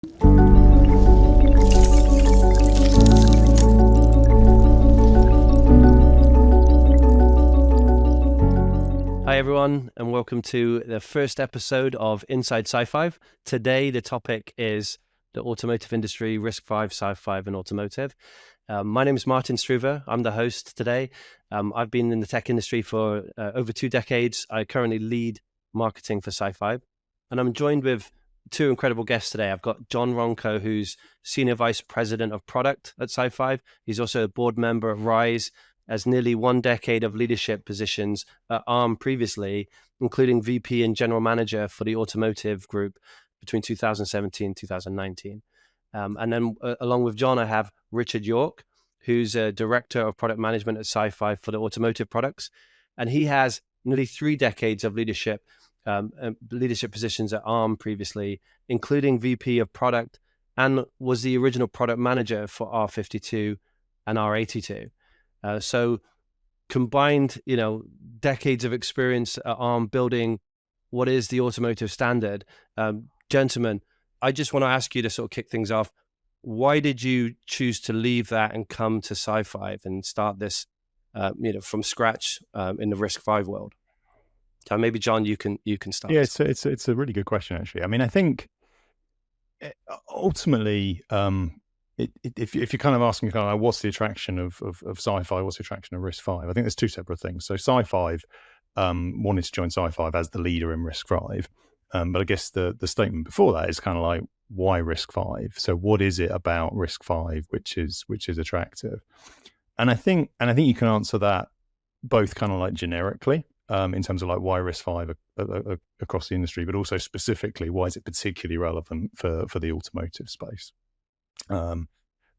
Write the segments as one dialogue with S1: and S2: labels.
S1: Hi everyone, and welcome to the first episode of Inside SiFive. Today the topic is the automotive industry, RISC-V, SiFive, and automotive. My name is Martin Struve. I'm the host today. I've been in the tech industry for over 2 decades. I currently lead marketing for SiFive, and I'm joined with 2 incredible guests today. I've got John Ronco, who's Senior Vice President of Product at SiFive. He's also a board member at RISE, as nearly 1 decade of leadership positions at Arm previously, including VP and General Manager for the automotive group between 2017 and 2019. And then along with John, I have Richard York, who's a Director of Product Management at SiFive for the automotive products. And he has nearly 3 decades of leadership positions at Arm previously, including VP of Product, and was the original product manager for R52 and R82. So combined, decades of experience at Arm building what is the automotive standard. Gentlemen, I just want to ask you to sort of kick things off. Why did you choose to leave that and come to SiFive and start this, from scratch in the RISC-V world? So maybe John, you can start.
S2: Yeah, it's a really good question, actually. I mean, I think ultimately, if you're kind of asking what's the attraction of SiFive, what's the attraction of RISC-V, I think there's 2 separate things. So SiFive wanted to join SiFive as the leader in RISC-V, but I guess the statement before that is kind of like, why RISC-V? So what is it about RISC-V which is attractive? And I think you can answer that both kind of like generically in terms of like why RISC-V across the industry, but also specifically why is it particularly relevant for the automotive space. Does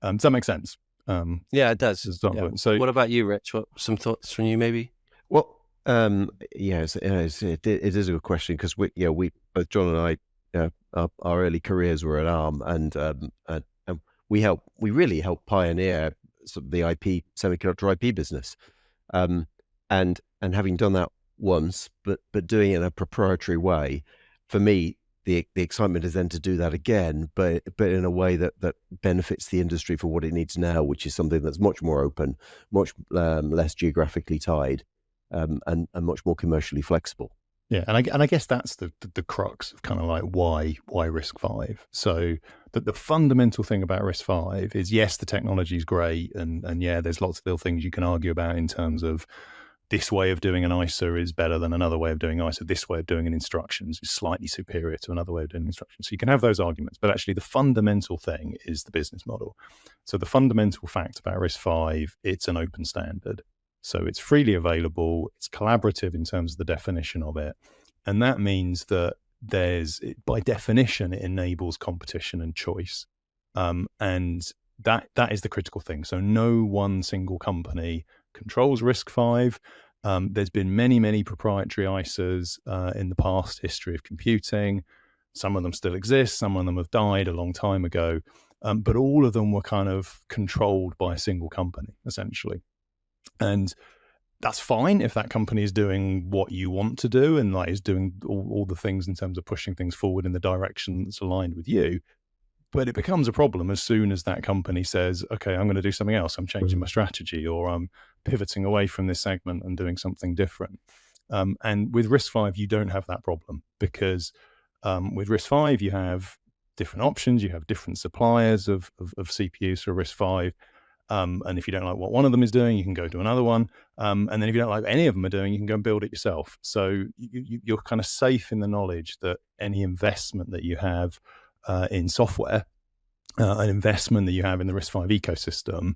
S2: that make sense?
S1: Yeah, it does. Yeah. So what about you, Rich? Some thoughts from you maybe?
S3: Well, yes, it is a good question, because we both John and I, our early careers were at Arm, and we really helped pioneer sort of the semiconductor IP business, and having done that once, but doing it in a proprietary way, for me, the excitement is then to do that again, but in a way that benefits the industry for what it needs now, which is something that's much more open, much less geographically tied, and much more commercially flexible.
S2: Yeah, and I guess that's the crux of kind of like why RISC-V. So the fundamental thing about RISC-V is, yes, the technology is great, and yeah, there's lots of little things you can argue about in terms of this way of doing an ISA is better than another way of doing ISA. This way of doing an instructions is slightly superior to another way of doing instructions. So you can have those arguments, but actually the fundamental thing is the business model. So the fundamental fact about RISC-V, it's an open standard. So it's freely available, it's collaborative in terms of the definition of it. And that means that by definition, it enables competition and choice. And that is the critical thing. So no one single company controls RISC-V. There's been many proprietary ISAs in the past history of computing. Some of them still exist, some of them have died a long time ago, but all of them were kind of controlled by a single company, essentially. And that's fine if that company is doing what you want to do and like is doing all the things in terms of pushing things forward in the direction that's aligned with you. But it becomes a problem as soon as that company says, okay, I'm going to do something else. I'm changing my strategy, or I'm pivoting away from this segment and doing something different. And with RISC-V, you don't have that problem, because with RISC-V, you have different options. You have different suppliers of CPUs for RISC-V. And if you don't like what one of them is doing, you can go to another one. And then if you don't like what any of them are doing, you can go and build it yourself. So you're kind of safe in the knowledge that any investment that you have in software, an investment that you have in the RISC-V ecosystem,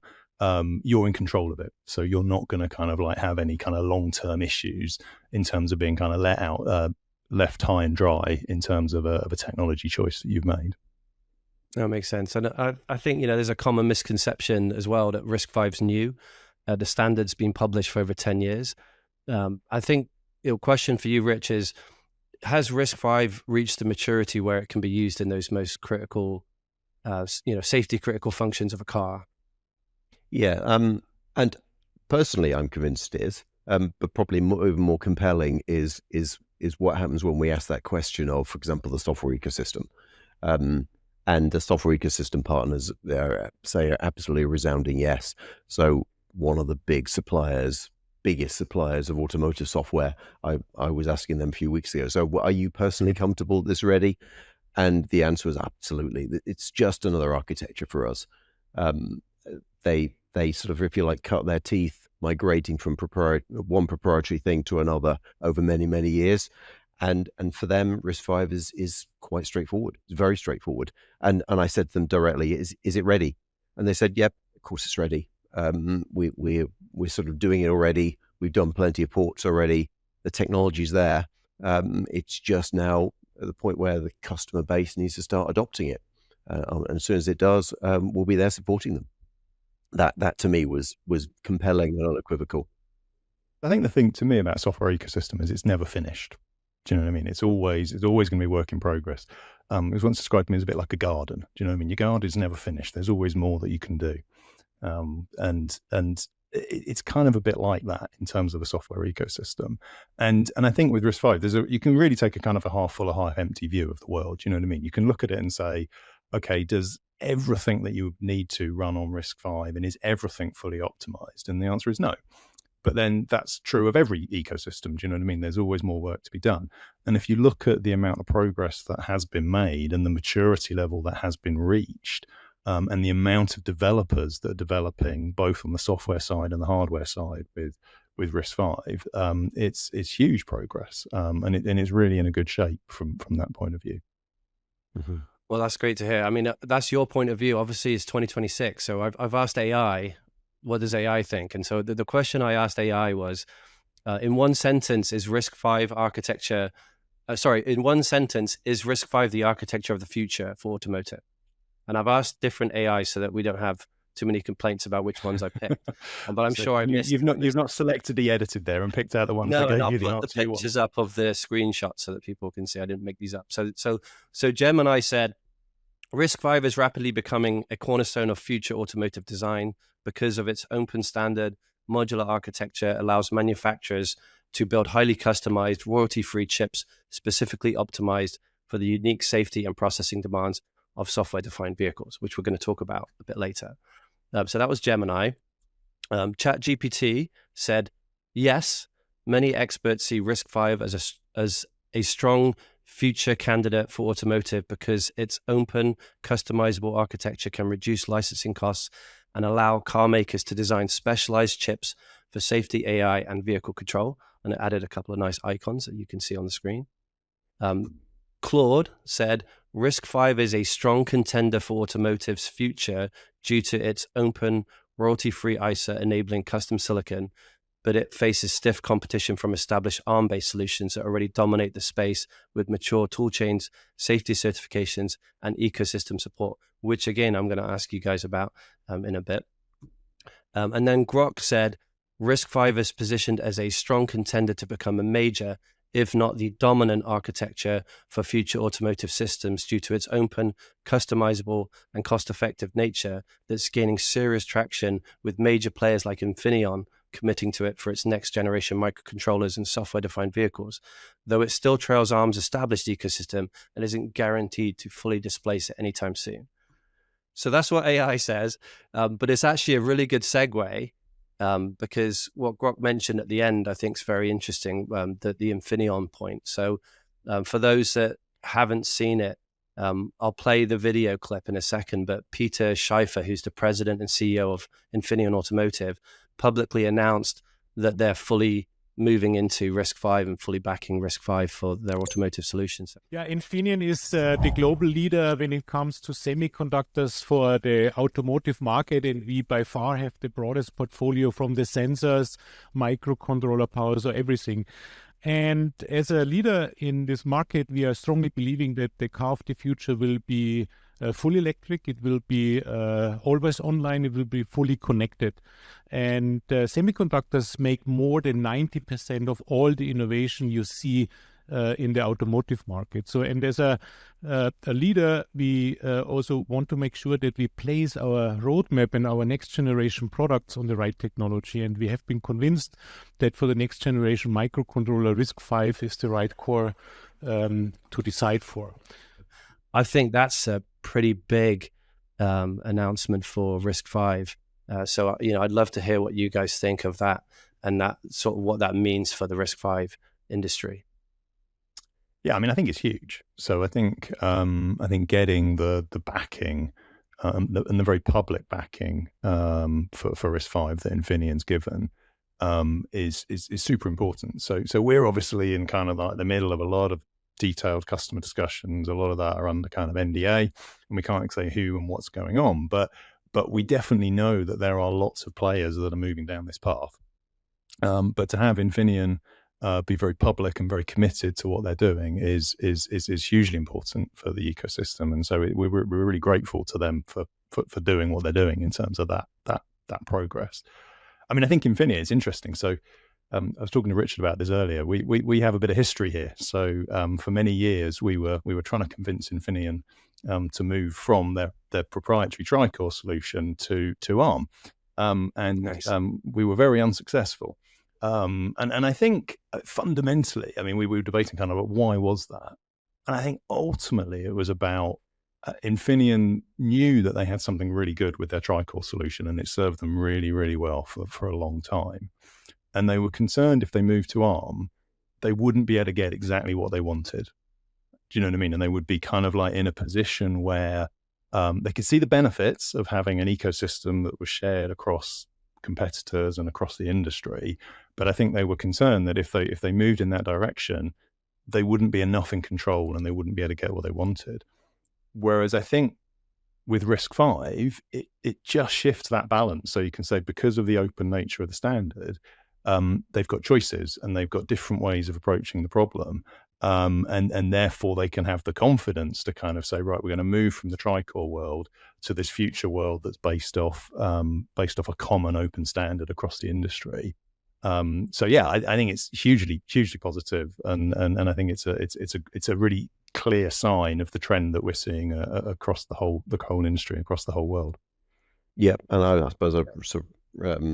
S2: you're in control of it. So you're not going to kind of like have any kind of long-term issues in terms of being kind of left high and dry in terms of a technology choice that you've made.
S1: That makes sense. And I think, there's a common misconception as well that RISC-V's new. The standard's been published for over 10 years. I think the question for you, Rich, is, has RISC-V reached the maturity where it can be used in those most critical, safety critical functions of a car?
S3: Yeah, and personally, I'm convinced it is. But probably even more compelling is what happens when we ask that question of, for example, the software ecosystem. And the software ecosystem partners say are absolutely a resounding yes. So one of the biggest suppliers of automotive software, I was asking them a few weeks ago, so are you personally comfortable that this is ready? And the answer was absolutely. It's just another architecture for us. They sort of, if you like, cut their teeth migrating from one proprietary thing to another over many, many years. And for them, RISC-V is quite straightforward. It's very straightforward. And I said to them directly, is it ready? And they said, yep, of course it's ready. We're sort of doing it already. We've done plenty of ports already. The technology's there. It's just now at the point where the customer base needs to start adopting it. And as soon as it does, we'll be there supporting them. That to me was compelling and unequivocal.
S2: I think the thing to me about software ecosystem is it's never finished. Do you know what I mean? It's always going to be work in progress. It was once described to me as a bit like a garden. Do you know what I mean? Your garden is never finished. There's always more that you can do. And it's kind of a bit like that in terms of the software ecosystem. And I think with RISC-V, you can really take a kind of a half full or half empty view of the world. Do you know what I mean? You can look at it and say, okay, does everything that you need to run on RISC-V, and is everything fully optimized? And the answer is no. But then that's true of every ecosystem. Do you know what I mean? There's always more work to be done. And if you look at the amount of progress that has been made and the maturity level that has been reached, and the amount of developers that are developing both on the software side and the hardware side with RISC-V, it's huge progress, and it's really in a good shape from that point of view.
S1: Mm-hmm. Well, that's great to hear. I mean, that's your point of view. Obviously, it's 2026. So I've asked AI, what does AI think? And so the question I asked AI was, in one sentence, is RISC-V architecture? In one sentence, is RISC-V the architecture of the future for automotive? And I've asked different AI so that we don't have too many complaints about which ones I picked. But I'm sure I missed.
S2: You've not selectively edited there and picked out the ones that gave you the answer.
S1: No, I'll put the pictures up of the screenshot so that people can see I didn't make these up. So Gemini said, RISC-V is rapidly becoming a cornerstone of future automotive design because of its open standard modular architecture allows manufacturers to build highly customized royalty-free chips specifically optimized for the unique safety and processing demands of software-defined vehicles, which we're going to talk about a bit later. So that was Gemini. ChatGPT said, yes, many experts see RISC-V as a strong future candidate for automotive because its open, customizable architecture can reduce licensing costs and allow car makers to design specialized chips for safety, AI, and vehicle control. And it added a couple of nice icons that you can see on the screen. Claude said, RISC-V is a strong contender for automotive's future due to its open, royalty-free ISA enabling custom silicon, but it faces stiff competition from established ARM-based solutions that already dominate the space with mature toolchains, safety certifications, and ecosystem support, which again, I'm going to ask you guys about in a bit. And then Grok said, RISC-V is positioned as a strong contender to become a major, if not the dominant architecture for future automotive systems due to its open, customizable, and cost-effective nature that's gaining serious traction with major players like Infineon committing to it for its next-generation microcontrollers and software-defined vehicles, though it still trails ARM's established ecosystem and isn't guaranteed to fully displace it anytime soon. So that's what AI says, but it's actually a really good segue because what Grok mentioned at the end, I think is very interesting, the Infineon point. So for those that haven't seen it, I'll play the video clip in a second, but Peter Schaefer, who's the president and CEO of Infineon Automotive, publicly announced that they're fully moving into RISC-V and fully backing RISC-V for their automotive solutions.
S4: Yeah, Infineon is the global leader when it comes to semiconductors for the automotive market, and we by far have the broadest portfolio from the sensors, microcontroller power, so everything. And as a leader in this market, we are strongly believing that the car of the future will be fully electric, it will be always online, it will be fully connected. And semiconductors make more than 90% of all the innovation you see in the automotive market. So, and as a leader, we also want to make sure that we place our roadmap and our next generation products on the right technology. And we have been convinced that for the next generation microcontroller, RISC-V is the right core to decide for.
S1: I think that's a pretty big announcement for RISC-V. So, I'd love to hear what you guys think of that and that sort of what that means for the RISC-V industry.
S2: Yeah, I mean, I think it's huge. So I think getting the backing and the very public backing for RISC-V that Infineon's given is super important. So we're obviously in kind of like the middle of a lot of detailed customer discussions. A lot of that are under kind of NDA, and we can't say who and what's going on. But we definitely know that there are lots of players that are moving down this path. But to have Infineon be very public and very committed to what they're doing is hugely important for the ecosystem, and so we're really grateful to them for doing what they're doing in terms of that progress. I mean, I think Infineon is interesting. So I was talking to Richard about this earlier. We have a bit of history here. So for many years we were trying to convince Infineon to move from their proprietary tri-core solution to ARM, and nice. We were very unsuccessful. And I think fundamentally, I mean, we were debating kind of why was that? And I think ultimately it was about Infineon knew that they had something really good with their tri-core solution, and it served them really, really well for a long time. And they were concerned if they moved to ARM, they wouldn't be able to get exactly what they wanted. Do you know what I mean? And they would be kind of like in a position where they could see the benefits of having an ecosystem that was shared across competitors and across the industry. But I think they were concerned that if they moved in that direction, they wouldn't be enough in control and they wouldn't be able to get what they wanted. Whereas I think with RISC-V, it just shifts that balance. So you can say because of the open nature of the standard, they've got choices and they've got different ways of approaching the problem. And therefore they can have the confidence to kind of say, right, we're going to move from the tri-core world to this future world that's based off a common open standard across the industry. So yeah, I think it's hugely positive, and I think it's a really clear sign of the trend that we're seeing across the whole industry, across the whole world.
S3: Yeah, and I suppose I sort of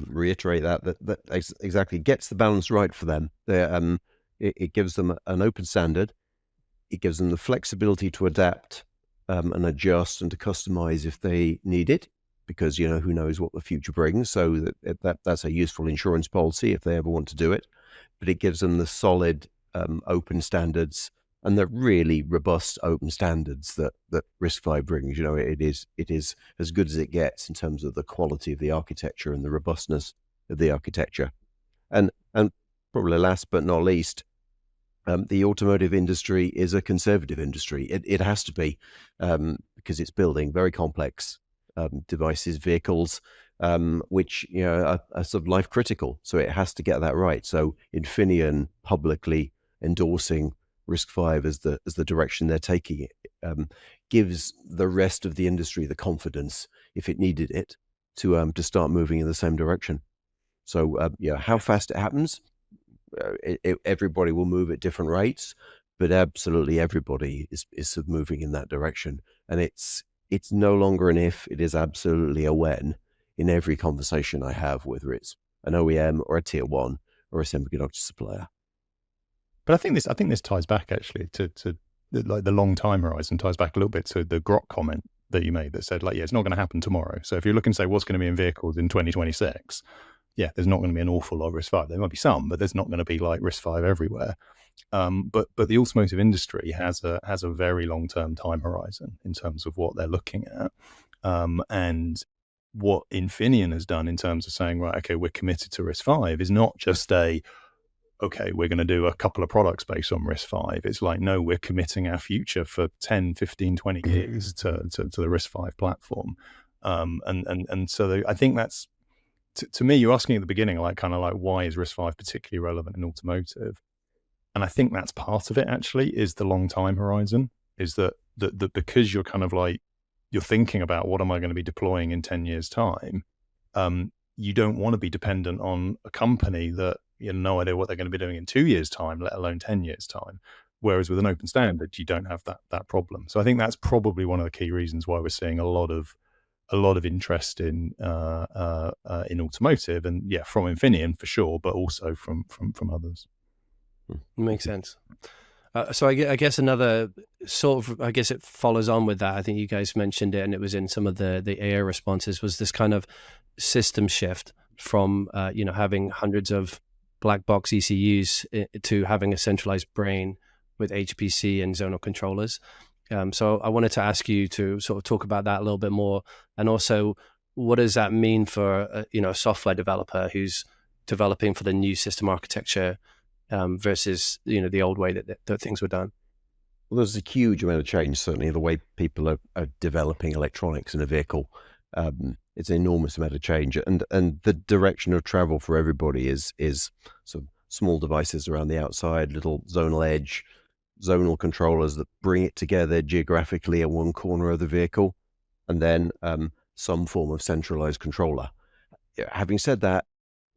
S3: reiterate that exactly gets the balance right for them. It gives them an open standard. It gives them the flexibility to adapt and adjust and to customize if they need it, because who knows what the future brings. So that's a useful insurance policy if they ever want to do it. But it gives them the solid open standards and the really robust open standards that RISC-V brings. It is as good as it gets in terms of the quality of the architecture and the robustness of the architecture. And probably last but not least, the automotive industry is a conservative industry. It has to be, because it's building very complex devices, vehicles, which are sort of life critical. So it has to get that right. So Infineon publicly endorsing RISC-V as the direction they're taking it gives the rest of the industry the confidence, if it needed it, to start moving in the same direction. So how fast it happens, everybody will move at different rates, but absolutely everybody is sort of moving in that direction. And it's no longer an if, it is absolutely a when in every conversation I have, whether it's an OEM or a tier one or a semiconductor supplier.
S2: But I think this ties back actually to like the long time horizon, ties back a little bit to the Grok comment that you made that said, like, yeah, it's not going to happen tomorrow. So if you're looking to say what's going to be in vehicles in 2026, yeah, there's not going to be an awful lot of RISC-V. There might be some, but there's not going to be like RISC-V everywhere. But the automotive industry has a very long-term time horizon in terms of what they're looking at. And what Infineon has done in terms of saying, right, okay, we're committed to RISC-V is not just okay, we're going to do a couple of products based on RISC-V. It's like, no, we're committing our future for 10, 15, 20 years to the RISC-V platform. And so I think that's, to me, you're asking at the beginning, like, why is RISC-V particularly relevant in automotive? And I think that's part of it, actually, is the long time horizon, is that because you're kind of like, you're thinking about what am I going to be deploying in 10 years time, you don't want to be dependent on a company that you have no idea what they're going to be doing in 2 years time, let alone 10 years time. Whereas with an open standard, you don't have that problem. So I think that's probably one of the key reasons why we're seeing a lot of interest in automotive, and yeah, from Infineon for sure, but also from others.
S1: Makes sense. So I guess another sort of, I guess it follows on with that. I think you guys mentioned it, and it was in some of the AI responses, was this kind of system shift from, having hundreds of black box ECUs to having a centralized brain with HPC and zonal controllers. So I wanted to ask you to sort of talk about that a little bit more, and also what does that mean for a software developer who's developing for the new system architecture versus the old way that things were done?
S3: Well, there's a huge amount of change, certainly in the way people are developing electronics in a vehicle. It's an enormous amount of change, and the direction of travel for everybody is sort of small devices around the outside, little zonal edge, zonal controllers that bring it together geographically at one corner of the vehicle, and then some form of centralized controller. Having said that,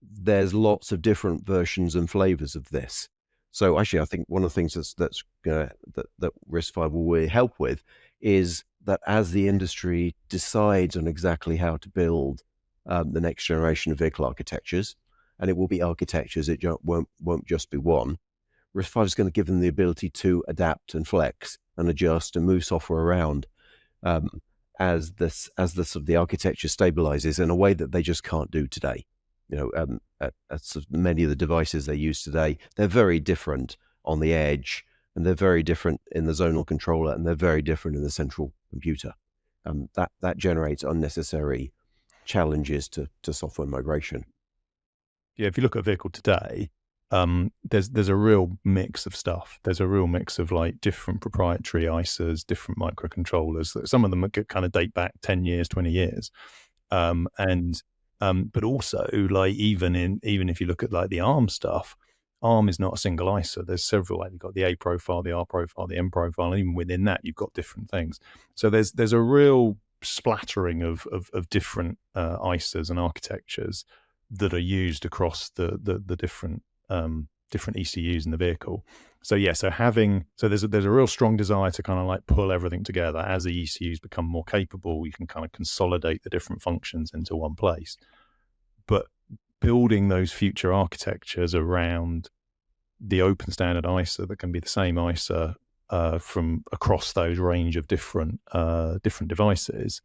S3: there's lots of different versions and flavors of this. So actually, I think one of the things that RISC-V will really help with is that as the industry decides on exactly how to build the next generation of vehicle architectures, and it will be architectures, it won't just be one, RISC-V is going to give them the ability to adapt and flex and adjust and move software around as the architecture stabilizes in a way that they just can't do today. Many of the devices they use today, they're very different on the edge, and they're very different in the zonal controller, and they're very different in the central computer. That generates unnecessary challenges to software migration.
S2: Yeah, if you look at a vehicle today, there's a real mix of stuff. There's a real mix of like different proprietary ISAs, different microcontrollers. Some of them kind of date back 10 years, 20 years. But also, like even if you look at like the ARM stuff, ARM is not a single ISA. There's several. Like you've got the A profile, the R profile, the M profile, and even within that, you've got different things. So there's a real splattering of different ISAs and architectures that are used across the different ECUs in the vehicle. So yeah, so there's a real strong desire to kind of like pull everything together. As the ECUs become more capable, you can kind of consolidate the different functions into one place. But building those future architectures around the open standard ISA that can be the same ISA from across those range of different devices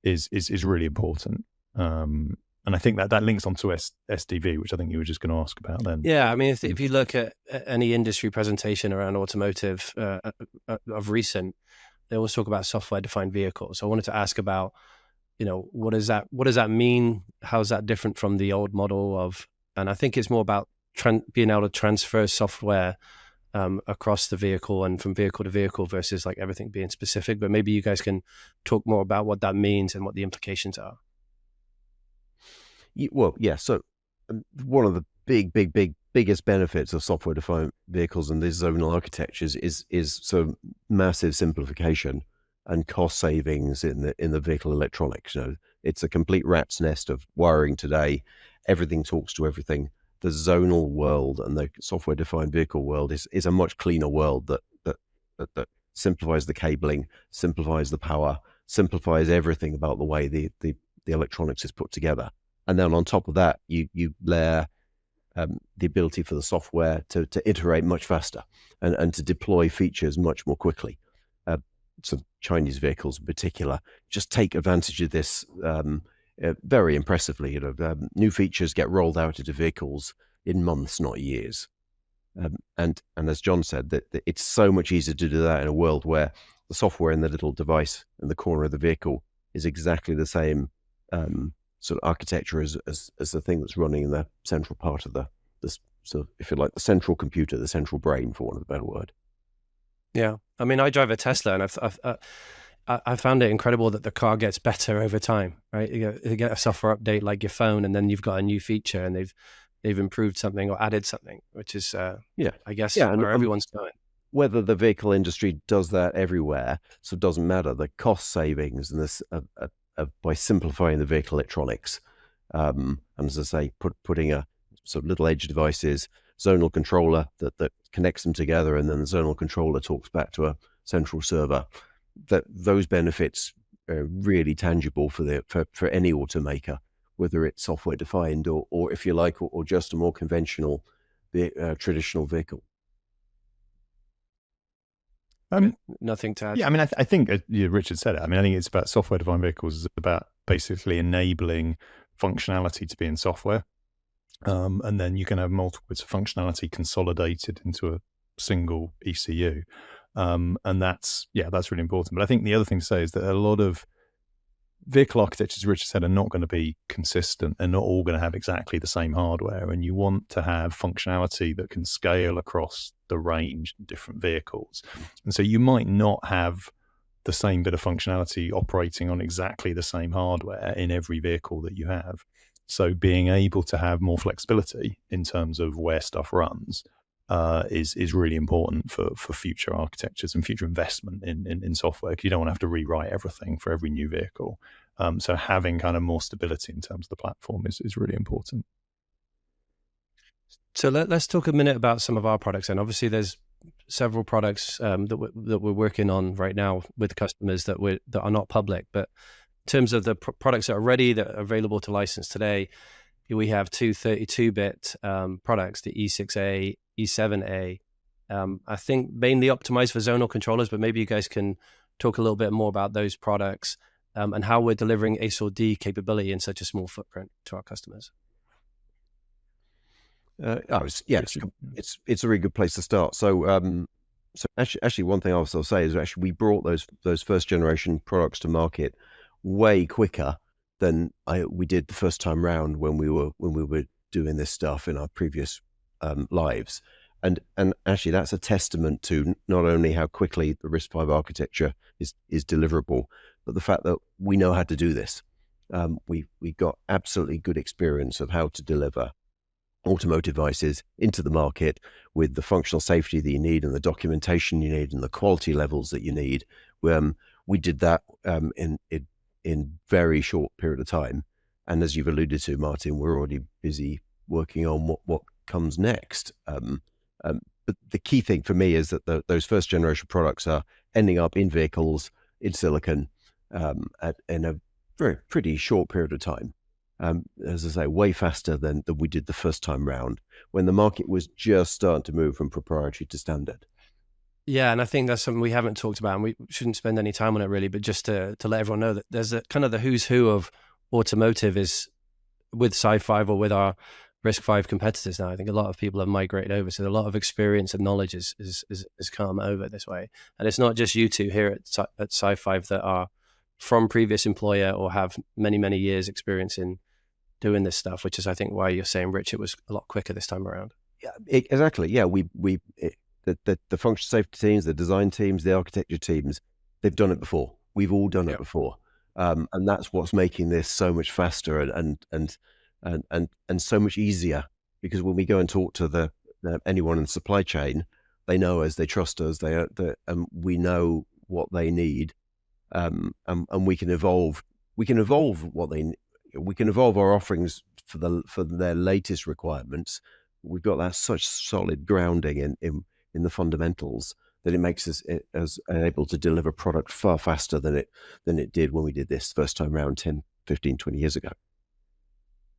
S2: is really important. And I think that links onto SDV, which I think you were just going to ask about then.
S1: Yeah, I mean, if you look at any industry presentation around automotive of recent, they always talk about software-defined vehicles. So I wanted to ask about, what does that mean? How's that different from the old model of? And I think it's more about being able to transfer software across the vehicle and from vehicle to vehicle versus like everything being specific. But maybe you guys can talk more about what that means and what the implications are.
S3: Well, yeah. So one of the biggest benefits of software-defined vehicles and these zonal architectures is sort of massive simplification and cost savings in the vehicle electronics. It's a complete rat's nest of wiring today. Everything talks to everything. The zonal world and the software-defined vehicle world is a much cleaner world that simplifies the cabling, simplifies the power, simplifies everything about the way the electronics is put together. And then on top of that, you layer the ability for the software to iterate much faster and to deploy features much more quickly. So Chinese vehicles in particular just take advantage of this very impressively. New features get rolled out into vehicles in months, not years. And as John said, that it's so much easier to do that in a world where the software in the little device in the corner of the vehicle is exactly the same sort of architecture as the thing that's running in the central part of this sort of, if you like, the central computer, the central brain, for want of a better word.
S1: Yeah, I mean, I drive a Tesla, and I found it incredible that the car gets better over time. Right, you get a software update like your phone, and then you've got a new feature, and they've improved something or added something, which is I guess where everyone's going.
S3: Whether the vehicle industry does that everywhere, so it doesn't matter. The cost savings and this by simplifying the vehicle electronics, and as I say, putting a sort of little edge devices, zonal controller that connects them together, and then the zonal controller talks back to a central server. That those benefits are really tangible for any automaker, whether it's software defined or if you like, or just a more conventional traditional vehicle.
S1: Nothing to add?
S2: Yeah, I mean, I think Richard said it. I mean, I think it's about software-defined vehicles. It's about basically enabling functionality to be in software. And then you can have multiple bits of functionality consolidated into a single ECU. And that's really important. But I think the other thing to say is that a lot of vehicle architectures, as Richard said, are not going to be consistent. They're not all going to have exactly the same hardware. And you want to have functionality that can scale across the range of different vehicles. And so you might not have the same bit of functionality operating on exactly the same hardware in every vehicle that you have. So being able to have more flexibility in terms of where stuff runs is really important for future architectures and future investment in software, because you don't want to have to rewrite everything for every new vehicle. So having kind of more stability in terms of the platform is really important.
S1: So let's talk a minute about some of our products. And obviously there's several products that we're working on right now with customers that are not public, but in terms of the products that are ready, that are available to license today, we have two 32-bit products, the E6A, E7A. I think mainly optimized for zonal controllers, but maybe you guys can talk a little bit more about those products and how we're delivering ASIL D capability in such a small footprint to our customers.
S3: It's a really good place to start. So actually, one thing I'll say is actually we brought those first generation products to market way quicker than we did the first time round when we were doing this stuff in our previous lives. And actually, that's a testament to not only how quickly the RISC-V architecture is deliverable, but the fact that we know how to do this. We got absolutely good experience of how to deliver automotive devices into the market with the functional safety that you need and the documentation you need and the quality levels that you need. We did that in very short period of time. And as you've alluded to, Martin, we're already busy working on what comes next. But the key thing for me is that those first generation products are ending up in vehicles in silicon in a pretty short period of time. As I say, way faster than we did the first time round when the market was just starting to move from proprietary to standard.
S1: Yeah, and I think that's something we haven't talked about, and we shouldn't spend any time on it really, but just to let everyone know that there's a kind of the who's who of automotive is with SiFive or with our RISC-V competitors now. I think a lot of people have migrated over, so a lot of experience and knowledge is come over this way. And it's not just you two here at SiFive that are from previous employer or have many, many years experience in doing this stuff, which is, I think, why you're saying, Rich, it was a lot quicker this time around.
S3: Yeah, exactly. Yeah, the functional safety teams, the design teams, the architecture teams, they've done it before. We've all done it before. And that's what's making this so much faster and so much easier, because when we go and talk to anyone in the supply chain, they know us, they trust us, we know what they need, and we can evolve our offerings for their latest requirements. We've got that such solid grounding in the fundamentals that it makes us able to deliver product far faster than it did when we did this first time around 10, 15, 20 years ago.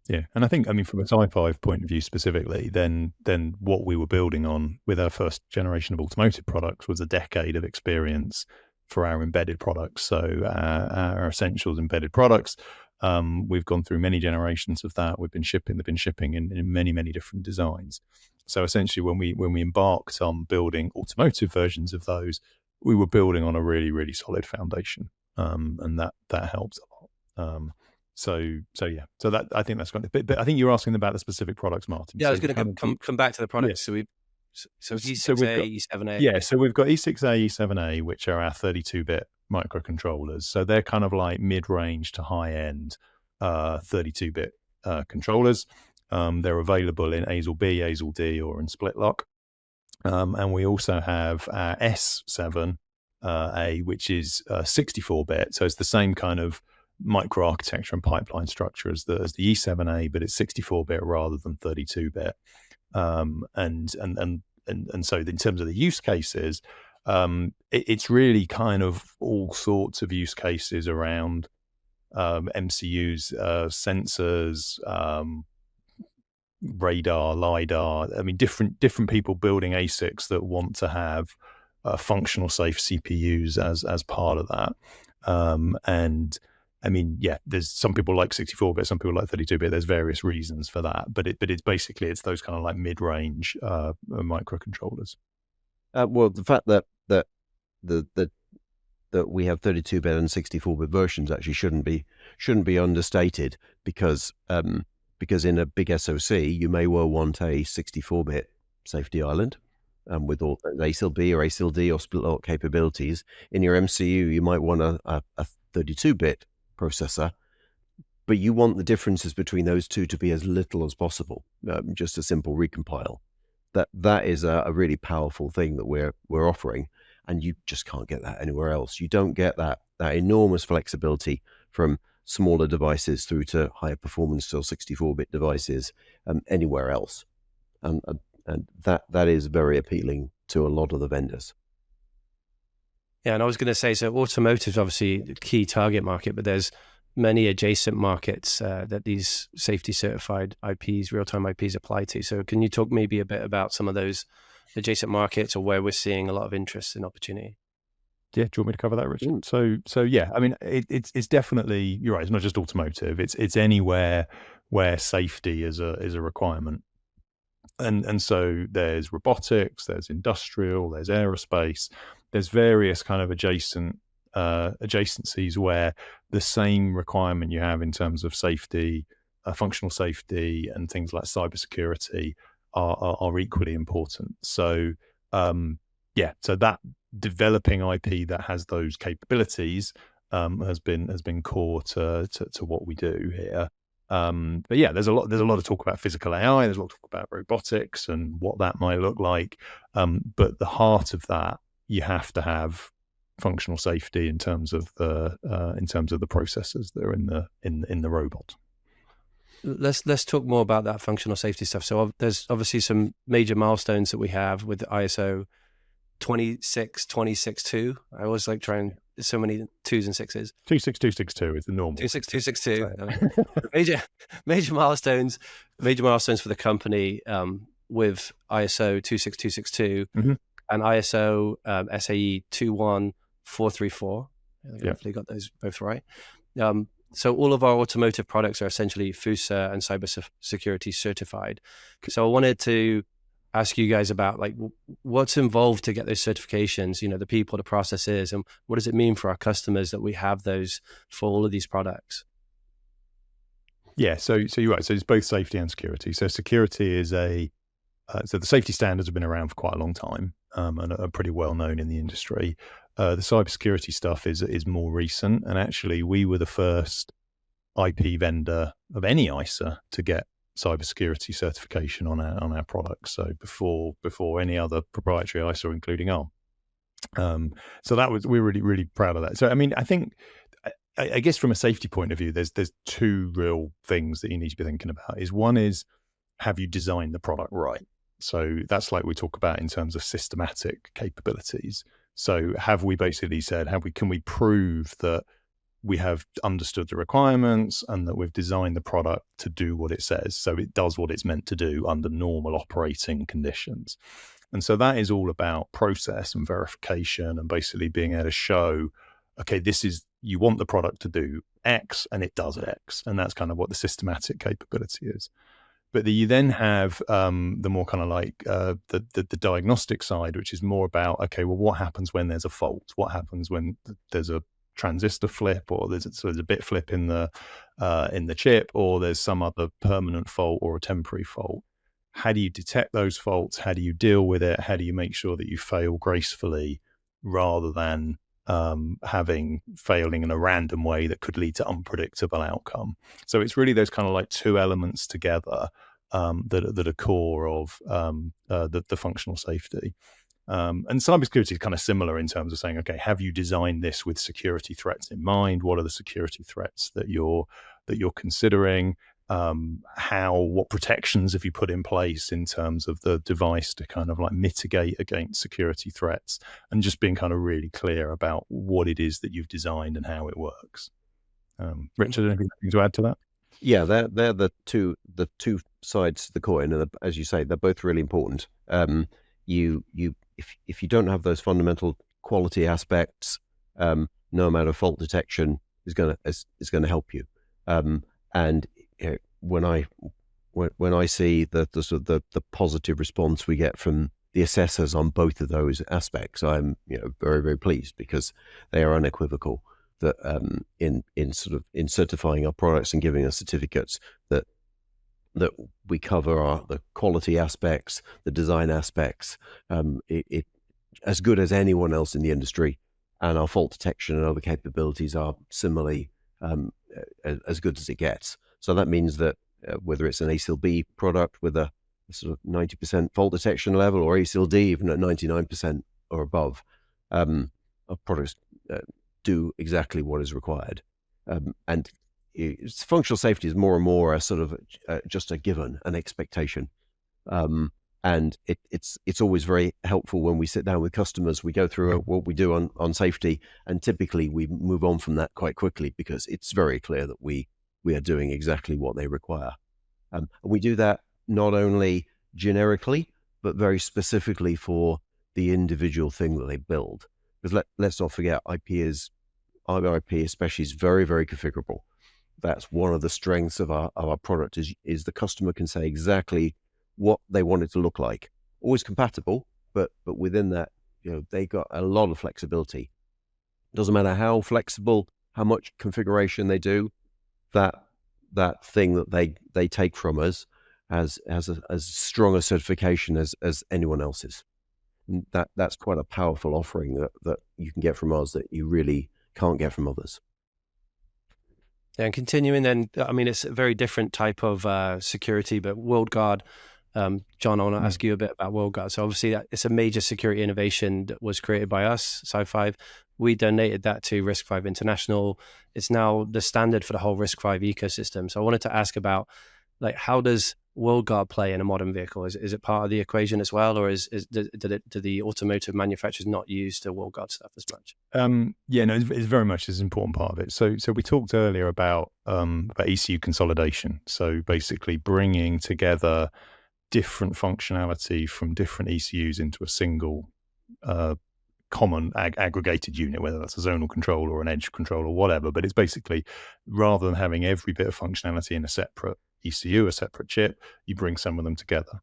S2: Yeah, and I think, from a SiFive point of view specifically, then what we were building on with our first generation of automotive products was a decade of experience for our embedded products. So our Essentials embedded products, we've gone through many generations of that. They've been shipping in many, many different designs. So essentially, when we embarked on building automotive versions of those, we were building on a really, really solid foundation, and that helps a lot. So that, I think that's kind of, but I think you're asking about the specific products, Martin.
S1: Yeah, I was going to come back to the products. Yeah. So E6A, E7A.
S2: Yeah, so we've got E6A, E7A, which are our 32-bit microcontrollers. So they're kind of like mid-range to high-end 32-bit controllers. They're available in ASIL B, ASIL D, or in split lock. And we also have our S7A, which is 64-bit. So it's the same kind of microarchitecture and pipeline structure as the E7A, but it's 64-bit rather than 32-bit. And so in terms of the use cases, it's really kind of all sorts of use cases around MCUs, sensors, radar, LiDAR. Different people building ASICs that want to have functional safe CPUs as part of that. And I mean, yeah, there's some people like 64-bit, some people like 32-bit. There's various reasons for that, but it's basically those kind of like mid-range microcontrollers.
S3: Well, the fact that we have 32-bit and 64-bit versions actually shouldn't be understated, because in a big SoC you may well want a 64-bit safety island, with all ASIL-B or ASIL-D or split lock capabilities. In your MCU, you might want a 32-bit processor, but you want the differences between those two to be as little as possible. Just a simple recompile. That is a really powerful thing that we're offering, and you just can't get that anywhere else. You don't get that enormous flexibility from smaller devices through to higher performance, still 64-bit devices, anywhere else, and that is very appealing to a lot of the vendors.
S1: Yeah, and I was going to say, so automotive is obviously the key target market, but there's many adjacent markets that these safety certified IPs, real-time IPs apply to. So can you talk maybe a bit about some of those adjacent markets, or where we're seeing a lot of interest and opportunity?
S2: Yeah, do you want me to cover that, Richard? So yeah, I mean, it's definitely, you're right. It's not just automotive. It's anywhere where safety is a requirement, and so there's robotics, there's industrial, there's aerospace, there's various kind of adjacencies where the same requirement you have in terms of safety, functional safety, and things like cybersecurity are equally important. So yeah, so that developing IP that has those capabilities has been core to what we do here. But yeah, there's a lot of talk about physical AI. There's a lot of talk about robotics and what that might look like. But the heart of that, you have to have functional safety in terms of the processors that are in the robot.
S1: Let's talk more about that functional safety stuff. So there's obviously some major milestones that we have with ISO 26262. I always like trying so many 2s and 6s.
S2: 26262 is the normal.
S1: 26262. Major milestones for the company with ISO 26262 and ISO SAE 21434. I think I hopefully got those both right. So all of our automotive products are essentially FuSa and cybersecurity certified. So I wanted to ask you guys about like what's involved to get those certifications, the people, the processes, and what does it mean for our customers that we have those for all of these products?
S2: Yeah, so you're right. So it's both safety and security. So security is so the safety standards have been around for quite a long time and are pretty well known in the industry. The cybersecurity stuff is more recent, and actually we were the first IP vendor of any ISA to get cybersecurity certification on our products. So before any other proprietary ISA, including ARM. So we're really proud of that. So I mean, I think, I guess from a safety point of view, there's two real things that you need to be thinking about. One is, have you designed the product right? So that's like we talk about in terms of systematic capabilities. So have we basically said, can we prove that we have understood the requirements and that we've designed the product to do what it says, so it does what it's meant to do under normal operating conditions? And so that is all about process and verification and basically being able to show, okay, you want the product to do X and it does X. And that's kind of what the systematic capability is. But you then have the more kind of like the diagnostic side, which is more about, okay, well, what happens when there's a fault? What happens when there's a transistor flip, or there's a bit flip in the chip, or there's some other permanent fault or a temporary fault? How do you detect those faults? How do you deal with it? How do you make sure that you fail gracefully rather than failing in a random way that could lead to unpredictable outcome? So it's really those kind of like two elements together that are core of the functional safety. And cybersecurity is kind of similar in terms of saying, okay, have you designed this with security threats in mind? What are the security threats that you're considering? What protections have you put in place in terms of the device to kind of like mitigate against security threats, and just being kind of really clear about what it is that you've designed and how it works. Richard, anything to add to that?
S3: Yeah, they're the two sides to the coin, and as you say, they're both really important. You if you don't have those fundamental quality aspects, no amount of fault detection is going to help you. And when I see the sort of the positive response we get from the assessors on both of those aspects, I'm very, very pleased, because they are unequivocal that in certifying our products and giving us certificates that we cover the quality aspects, the design aspects, it as good as anyone else in the industry, and our fault detection and other capabilities are similarly as good as it gets. So that means that whether it's an ASIL-B product with a sort of 90% fault detection level, or ASIL-D even at 99% or above, our products do exactly what is required. And functional safety is more and more a sort of just a given, an expectation. And it's always very helpful when we sit down with customers, we go through what we do on safety, and typically we move on from that quite quickly, because it's very clear that we are doing exactly what they require. We do that not only generically, but very specifically for the individual thing that they build. Because let's not forget, our IP especially is very, very configurable. That's one of the strengths of our product is the customer can say exactly what they want it to look like. Always compatible, but within that, they got a lot of flexibility. Doesn't matter how flexible, how much configuration they do, that thing that they take from us has as strong a certification as anyone else's. That's quite a powerful offering that you can get from us that you really can't get from others.
S1: Yeah, and continuing then, I mean, it's a very different type of security, but WorldGuard, John, I want to ask you a bit about WorldGuard. So obviously it's a major security innovation that was created by us, SiFive. We donated that to RISC-V International. It's now the standard for the whole RISC-V ecosystem. So I wanted to ask about, like, how does WorldGuard play in a modern vehicle? Is it part of the equation as well, or do the automotive manufacturers not use the WorldGuard stuff as much?
S2: Yeah, no, it's very much an important part of it. So we talked earlier about ECU consolidation. So basically bringing together different functionality from different ECUs into a single common aggregated unit, whether that's a zonal control or an edge control or whatever. But it's basically, rather than having every bit of functionality in a separate ECU, a separate chip, you bring some of them together.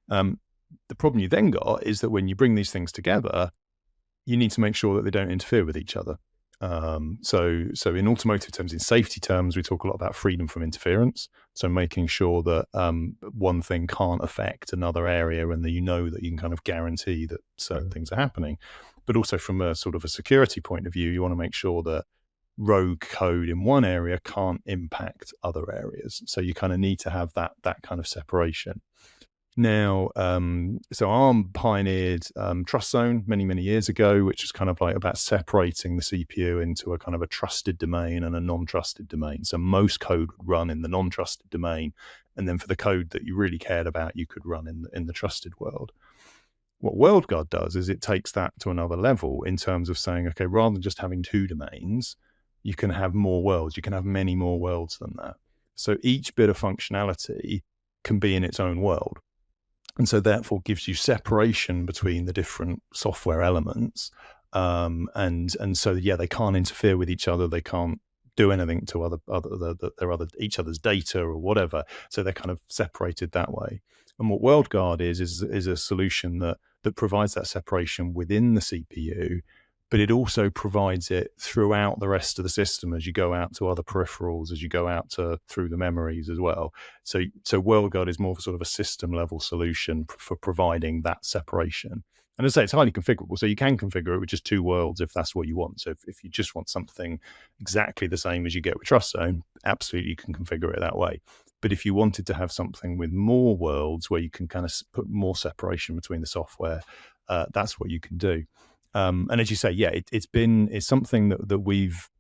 S2: The problem you then got is that when you bring these things together, you need to make sure that they don't interfere with each other. So in automotive terms, in safety terms, we talk a lot about freedom from interference. So making sure that one thing can't affect another area, and that you can kind of guarantee that certain things are happening. But also from a sort of a security point of view, you want to make sure that rogue code in one area can't impact other areas. So you kind of need to have that kind of separation. Now, so ARM pioneered Trust Zone many years ago, which is kind of like about separating the CPU into a kind of a trusted domain and a non-trusted domain. So most code would run in the non-trusted domain, and then for the code that you really cared about, you could run in the trusted world. What WorldGuard does is it takes that to another level in terms of saying, okay, rather than just having two domains, you can have more worlds. You can have many more worlds than that. So each bit of functionality can be in its own world. And so therefore gives you separation between the different software elements. And so, yeah, they can't interfere with each other. They can't do anything to each other's data or whatever. So they're kind of separated that way. And what WorldGuard is a solution that provides that separation within the CPU, but it also provides it throughout the rest of the system as you go out to other peripherals, as you go out through the memories as well. So WorldGuard is more of a sort of a system level solution for providing that separation. And as I say, it's highly configurable. So you can configure it with just two worlds if that's what you want. So if you just want something exactly the same as you get with Trust Zone, absolutely you can configure it that way. But if you wanted to have something with more worlds where you can kind of put more separation between the software, that's what you can do. And as you say, yeah, it's something that we've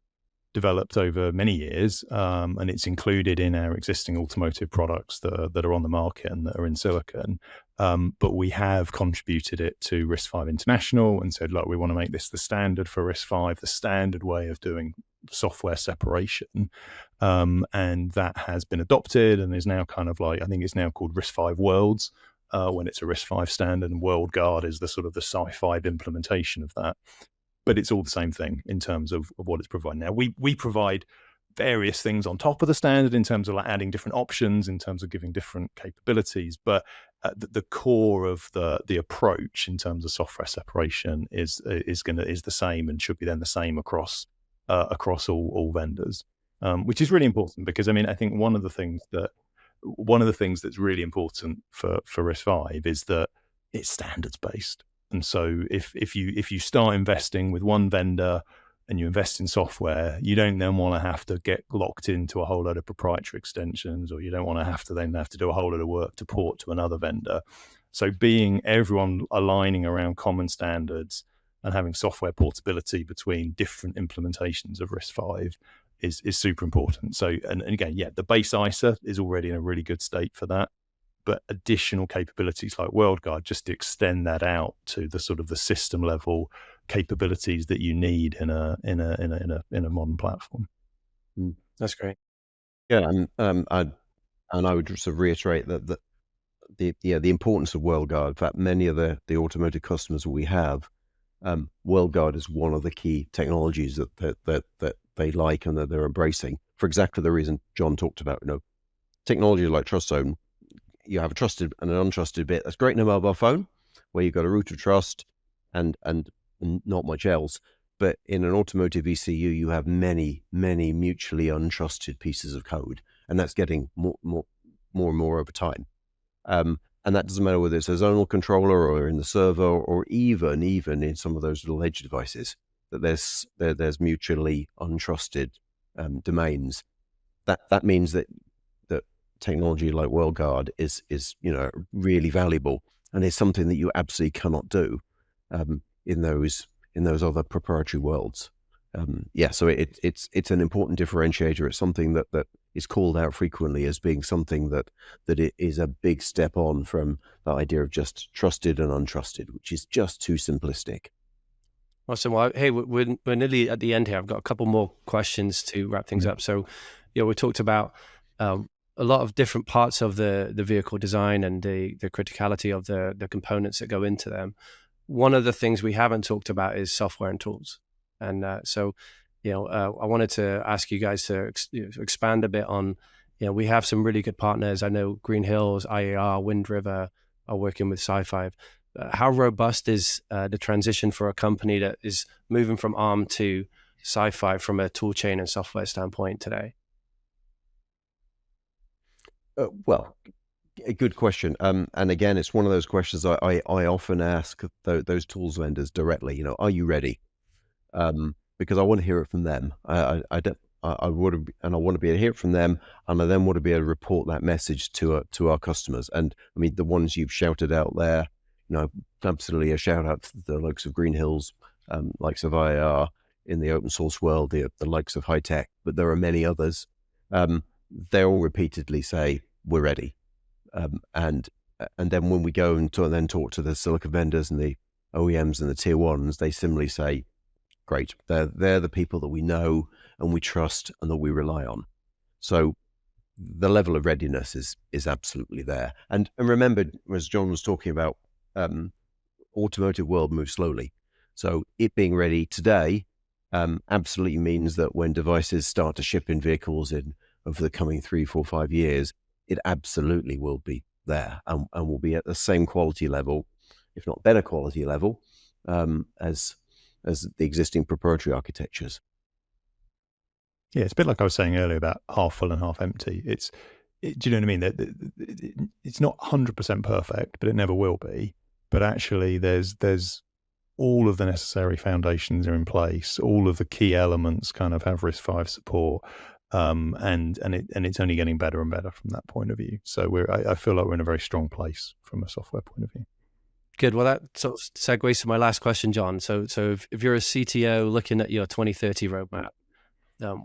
S2: developed over many years, and it's included in our existing automotive products that are on the market and that are in silicon. But we have contributed it to RISC-V International and said, look, we want to make this the standard for RISC-V, the standard way of doing software separation. And that has been adopted and is now kind of like, I think it's now called RISC-V Worlds. when it's a RISC-V standard, and WorldGuard is the sort of the SiFive implementation of that. But it's all the same thing in terms of what it's providing. Now, we provide various things on top of the standard in terms of like adding different options, in terms of giving different capabilities, but the core of the approach in terms of software separation is the same, and should be then the same across all vendors, which is really important, because I mean, I think one of the things that's really important for RISC-V is that it's standards based. And so if you start investing with one vendor and you invest in software, you don't then want to have to get locked into a whole load of proprietary extensions, or you don't want to have to do a whole load of work to port to another vendor. So being everyone aligning around common standards and having software portability between different implementations of RISC-V is super important. So, and again, yeah, the base ISA is already in a really good state for that, but additional capabilities like WorldGuard just to extend that out to the sort of the system level capabilities that you need in a modern platform.
S1: That's great.
S3: Yeah, and I would just reiterate that the importance of WorldGuard. In fact, many of the automotive customers we have, WorldGuard is one of the key technologies that they like and that they're embracing, for exactly the reason John talked about. Technology like Trust Zone, you have a trusted and an untrusted bit. That's great in a mobile phone, where you've got a root of trust and not much else. But in an automotive ECU, you have many mutually untrusted pieces of code, and that's getting more and more over time. And that doesn't matter whether it's a zonal controller or in the server, or even in some of those little edge devices, that there's mutually untrusted domains. That means that technology like WorldGuard is really valuable, and is something that you absolutely cannot do in those other proprietary worlds. So it's an important differentiator. It's something that is called out frequently as being something that it is a big step on from the idea of just trusted and untrusted, which is just too simplistic.
S1: Awesome. Well, hey, we're nearly at the end here. I've got a couple more questions to wrap things up. So, we talked about a lot of different parts of the vehicle design and the criticality of the components that go into them. One of the things we haven't talked about is software and tools. And I wanted to ask you guys to expand a bit on, we have some really good partners. I know Green Hills, IAR, Wind River are working with SiFive. How robust is the transition for a company that is moving from ARM to SiFive from a toolchain and software standpoint today?
S3: Well, a good question. And again, it's one of those questions I often ask those tools vendors directly. Are you ready? Because I want to hear it from them. I want to be able to hear it from them, and I then want to be able to report that message to our customers. And I mean, the ones you've shouted out there, absolutely a shout out to the likes of Green Hills, likes of IAR in the open source world, the likes of High Tech, but there are many others. They all repeatedly say we're ready, and then when we go and talk to the silicon vendors and the OEMs and the tier ones, they similarly say, great, they're the people that we know and we trust and that we rely on. So the level of readiness is absolutely there. And remember, as John was talking about, automotive world moves slowly. So it being ready today absolutely means that when devices start to ship in vehicles over the coming 3, 4, 5 years, it absolutely will be there and will be at the same quality level, if not better quality level, as the existing proprietary architectures.
S2: Yeah, it's a bit like I was saying earlier about half full and half empty. Do you know what I mean? It's not 100% perfect, but it never will be. But actually, there's all of the necessary foundations are in place. All of the key elements kind of have RISC-V support, and it's only getting better and better from that point of view. So I feel like we're in a very strong place from a software point of view.
S1: Good. Well, that sort of segues to my last question, John. So if you're a CTO looking at your 2030 roadmap,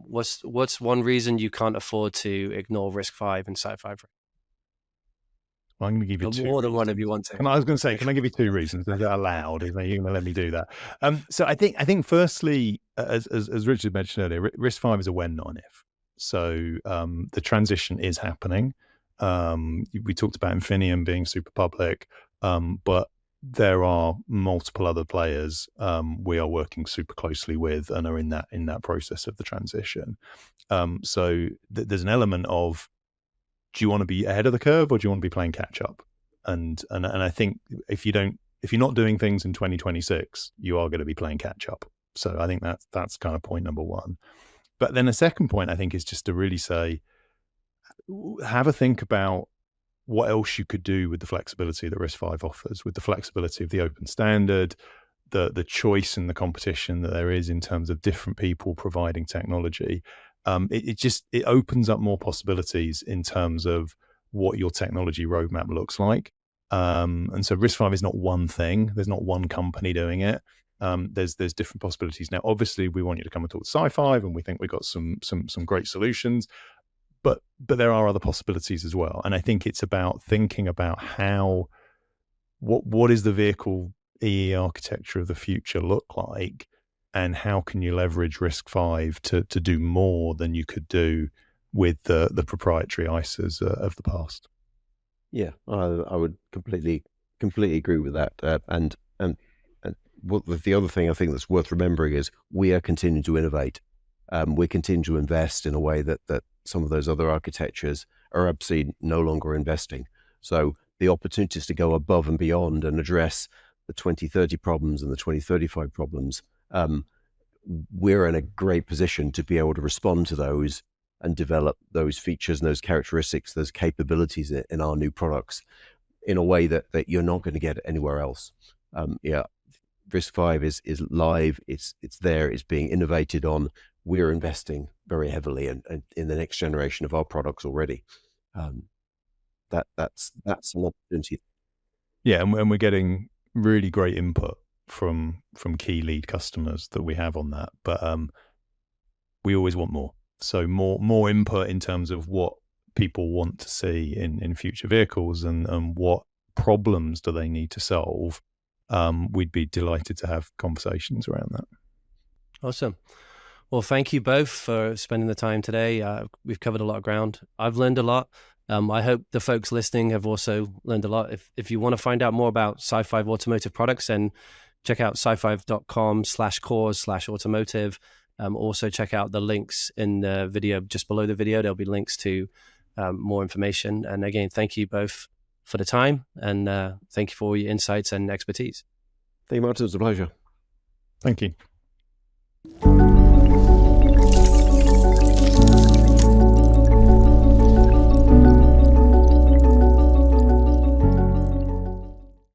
S1: what's one reason you can't afford to ignore RISC-V and SiFive?
S2: Well, I'm going to give you two.
S1: More than one if you want to.
S2: I was going to say, can I give you 2 reasons? Is that allowed? Are you going to let me do that? So I think firstly, as Richard mentioned earlier, RISC-V is a when, not an if. So the transition is happening. We talked about Infineon being super public, but there are multiple other players we are working super closely with and are in that process of the transition. So there's an element of, do you want to be ahead of the curve or do you want to be playing catch up? And I think if you're not doing things in 2026, you are going to be playing catch up. So I think that's kind of point number one. But then the second point, I think, is just to really say, have a think about what else you could do with the flexibility that RISC-V offers, with the flexibility of the open standard, the choice and the competition that there is in terms of different people providing technology. It opens up more possibilities in terms of what your technology roadmap looks like. And so RISC-V is not one thing. There's not one company doing it. There's different possibilities. Now, obviously, we want you to come and talk to SiFive, and we think we've got some great solutions. But there are other possibilities as well. And I think it's about thinking about what is the vehicle EE architecture of the future look like, and how can you leverage RISC-V to do more than you could do with the proprietary ISAs of the past.
S3: Yeah, I would completely agree with that. And what the other thing I think that's worth remembering is we are continuing to innovate. We continue to invest in a way that some of those other architectures are absolutely no longer investing. So the opportunities to go above and beyond and address the 2030 problems and the 2035 problems, we're in a great position to be able to respond to those and develop those features and those characteristics, those capabilities in our new products in a way that you're not going to get anywhere else. RISC-V is live, it's there, it's being innovated on. We're investing very heavily in the next generation of our products already. That's an opportunity.
S2: Yeah, and we're getting really great input from key lead customers that we have on that. But we always want more. So more input in terms of what people want to see in future vehicles and what problems do they need to solve. We'd be delighted to have conversations around that.
S1: Awesome. Well, thank you both for spending the time today. We've covered a lot of ground. I've learned a lot. I hope the folks listening have also learned a lot. If you want to find out more about SiFive Automotive products, then check out sifive.com/cores/automotive. Also check out the links in the video just below the video. There'll be links to more information. And again, thank you both for the time, and thank you for all your insights and expertise.
S3: Thank you, Martin. It was a pleasure.
S2: Thank you.